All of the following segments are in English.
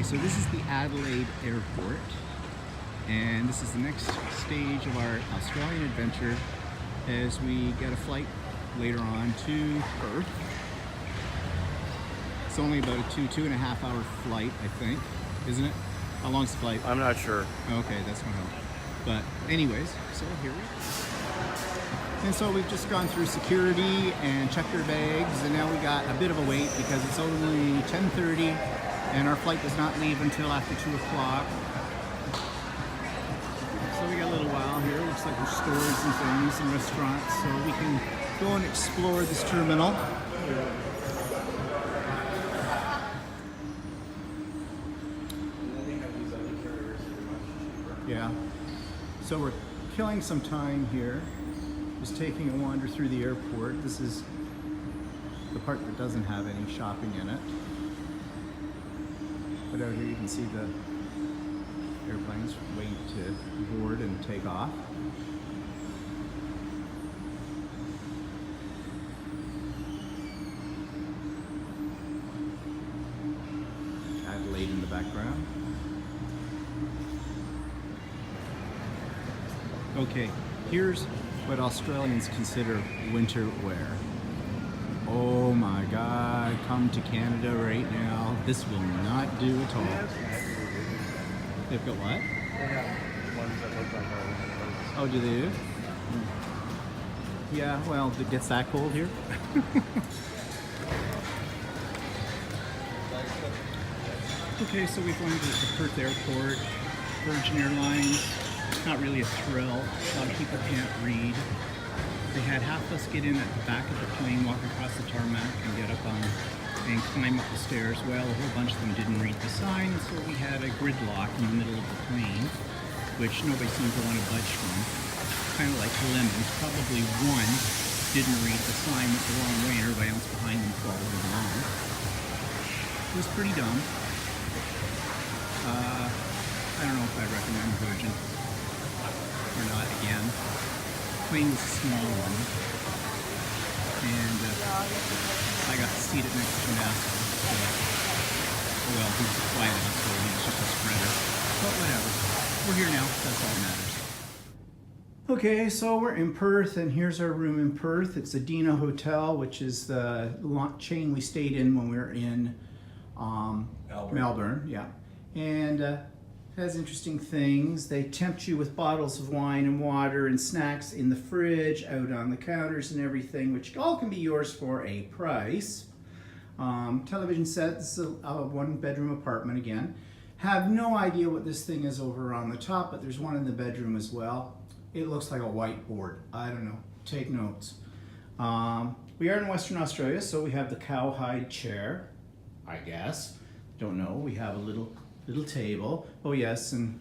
Okay, so this is the Adelaide Airport, and this is the next stage of our Australian adventure as we get a flight later on to Perth. It's only about a two and a half hour flight, I think, isn't it? How long's the flight? I'm not sure. Okay, that's gonna help. But anyways, so here we are. And so we've just gone through security and checked our bags, and now we got a bit of a wait because it's only 10:30 and our flight does not leave until after 2 o'clock. So we got a little while here. Looks like there's stores and things and restaurants, so we can go and explore this terminal. Yeah. So we're killing some time here. Just taking a wander through the airport. This is the part that doesn't have any shopping in it. But out here you can see the airplanes waiting to board and take off. Adelaide in the background. Okay, here's what Australians consider winter wear. Oh my God, come to Canada right now. This will not do at all. They've got what? They have ones that look like our winter coats. Oh, do they do? Yeah, well, it gets that cold here. Okay, so we've landed at the Perth Airport. Virgin Airlines. Not really a thrill. A lot of people can't read. They had half of us get in at the back of the plane, walk across the tarmac, and get up on and climb up the stairs. Well, a whole bunch of them didn't read the sign, so we had a gridlock in the middle of the plane, which nobody seemed to want to budge from. Kind of like lemons. Probably one didn't read the sign, went the wrong way, and everybody else behind them followed along. It was pretty dumb. I don't know if I'd recommend Virgin or not again. Plane was a small one, and I got seated next to Nasa, so, well, he was a flight so it's just a spreader, but whatever. We're here now, that's all that matters. Okay, so we're in Perth, and here's our room in Perth. It's the Dina Hotel, which is the chain we stayed in when we were in Melbourne, yeah. And has interesting things. They tempt you with bottles of wine and water and snacks in the fridge, out on the counters and everything, which all can be yours for a price. Television set. This is a one-bedroom apartment again. Have no idea what this thing is over on the top, but there's one in the bedroom as well. It looks like a whiteboard. I don't know. Take notes. We are in Western Australia, so we have the cowhide chair, I guess. Don't know. We have a little table. Oh yes, and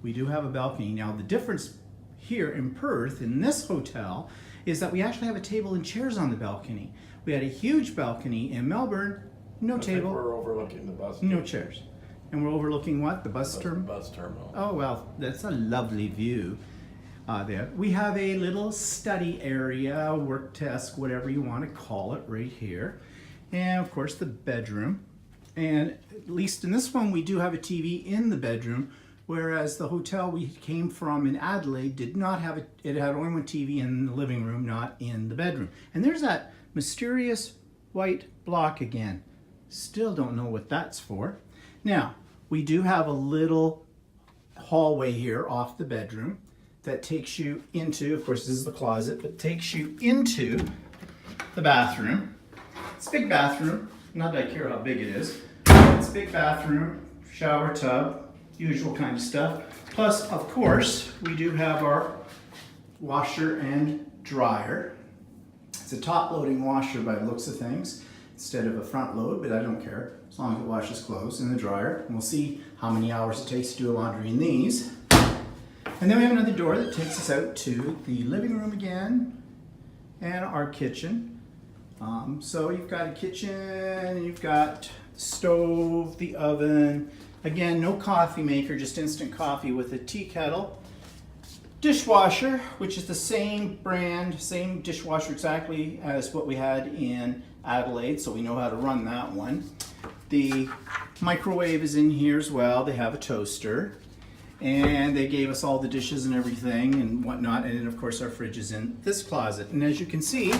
we do have a balcony. Now the difference here in Perth, in this hotel, is that we actually have a table and chairs on the balcony. We had a huge balcony in Melbourne, no table. We're overlooking the bus. No chairs. And we're overlooking what? The bus terminal? Bus terminal. Oh well, that's a lovely view there. We have a little study area, work desk, whatever you want to call it, right here. And of course the bedroom. And at least in this one, we do have a TV in the bedroom, whereas the hotel we came from in Adelaide did not have it had only one TV in the living room, not in the bedroom. And there's that mysterious white block again. Still don't know what that's for. Now, we do have a little hallway here off the bedroom that takes you into, of course this is the closet, but takes you into the bathroom. It's a big bathroom. Not that I care how big it is. It's a big bathroom, shower tub, usual kind of stuff. Plus, of course, we do have our washer and dryer. It's a top-loading washer by the looks of things, instead of a front load, but I don't care, as long as it washes clothes in the dryer. And we'll see how many hours it takes to do laundry in these. And then we have another door that takes us out to the living room again, and our kitchen. So you've got a kitchen, and you've got the stove, the oven. Again, no coffee maker, just instant coffee with a tea kettle. Dishwasher, which is the same brand, same dishwasher exactly as what we had in Adelaide, so we know how to run that one. The Microwave is in here as well. They have a toaster. And they gave us all the dishes and everything and whatnot. And then of course our fridge is in this closet. And as you can see,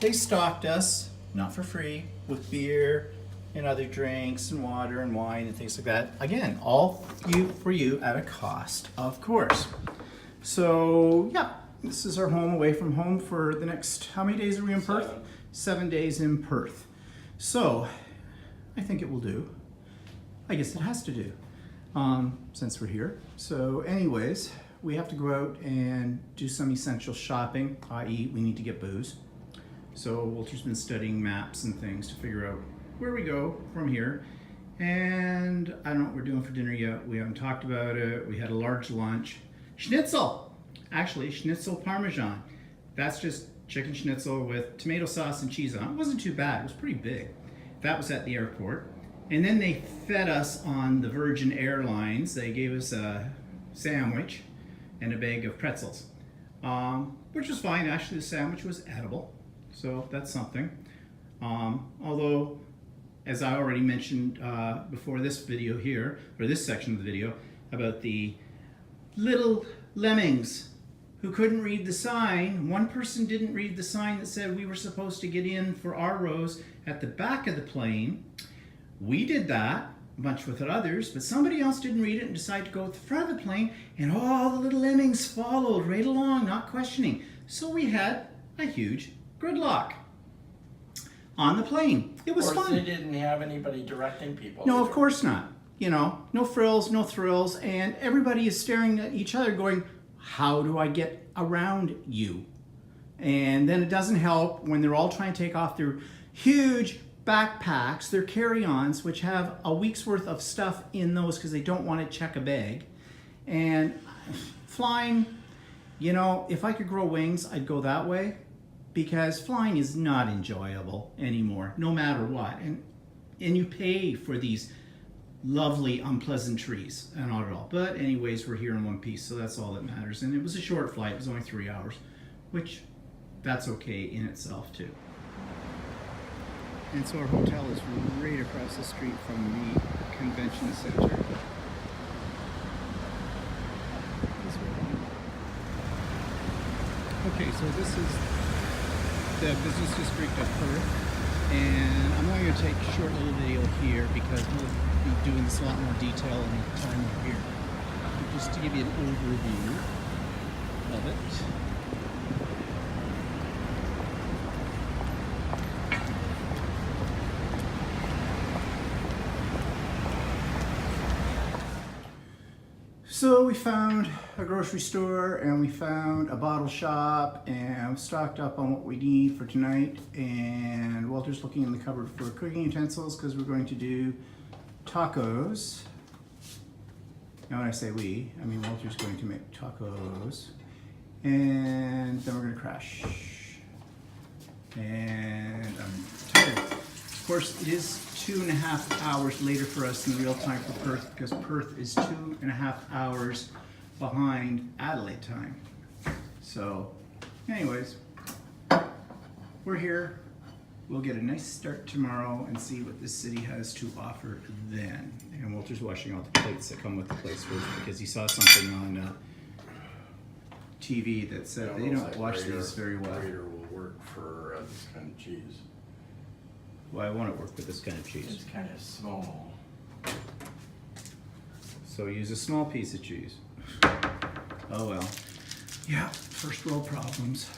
they stocked us, not for free, with beer and other drinks and water and wine and things like that. Again, all for you at a cost, of course. So yeah, this is our home away from home for the next, how many days are we in Perth? 7 days in Perth. So I think it will do. I guess it has to do. Since we're here. So anyways, we have to go out and do some essential shopping, i.e. we need to get booze. So Walter's been studying maps and things to figure out where we go from here. And I don't know what we're doing for dinner yet. We haven't talked about it. We had a large lunch. Schnitzel! Actually, schnitzel parmesan. That's just chicken schnitzel with tomato sauce and cheese on it. It wasn't too bad. It was pretty big. That was at the airport. And then they fed us on the Virgin Airlines. They gave us a sandwich and a bag of pretzels, which was fine. Actually, the sandwich was edible, so that's something. Although, as I already mentioned before this video here, or this section of the video, about the little lemmings who couldn't read the sign. One person didn't read the sign that said we were supposed to get in for our rows at the back of the plane. We did that, a bunch with others, but somebody else didn't read it and decided to go at the front of the plane, and all the little lemmings followed right along, not questioning. So we had a huge gridlock on the plane. It was fun. Of course, they didn't have anybody directing people. No, either. of course not. You know, no frills, no thrills, and everybody is staring at each other going, how do I get around you? And then it doesn't help when they're all trying to take off their huge backpacks, their carry-ons, which have a week's worth of stuff in those because they don't want to check a bag. And flying, you know, if I could grow wings, I'd go that way, because flying is not enjoyable anymore, no matter what. And you pay for these lovely unpleasantries and not at all. But anyways, we're here in one piece, so that's all that matters. And it was a short flight. It was only 3 hours, which that's okay in itself too. And so our hotel is right across the street from the convention center. Okay, so this is the business district of Perth, and I'm only going to take a short little video here because we'll be doing this a lot more detail in time over here. But just to give you an overview of it. So we found a grocery store and we found a bottle shop and stocked up on what we need for tonight. And Walter's looking in the cupboard for cooking utensils because we're going to do tacos. Now when I say we, I mean Walter's going to make tacos. And then we're going to crash. And I'm tired. Of course, it is 2.5 hours later for us in real time for Perth, because Perth is 2.5 hours behind Adelaide time. So, anyways, we're here. We'll get a nice start tomorrow and see what this city has to offer then. And Walter's washing all the plates that come with the place first because he saw something on TV that said they don't wash these very well. Grater will work for this kind of cheese. Well, I want to work with this kind of cheese. It's kind of small. So use a small piece of cheese. Oh well. Yeah, first world problems.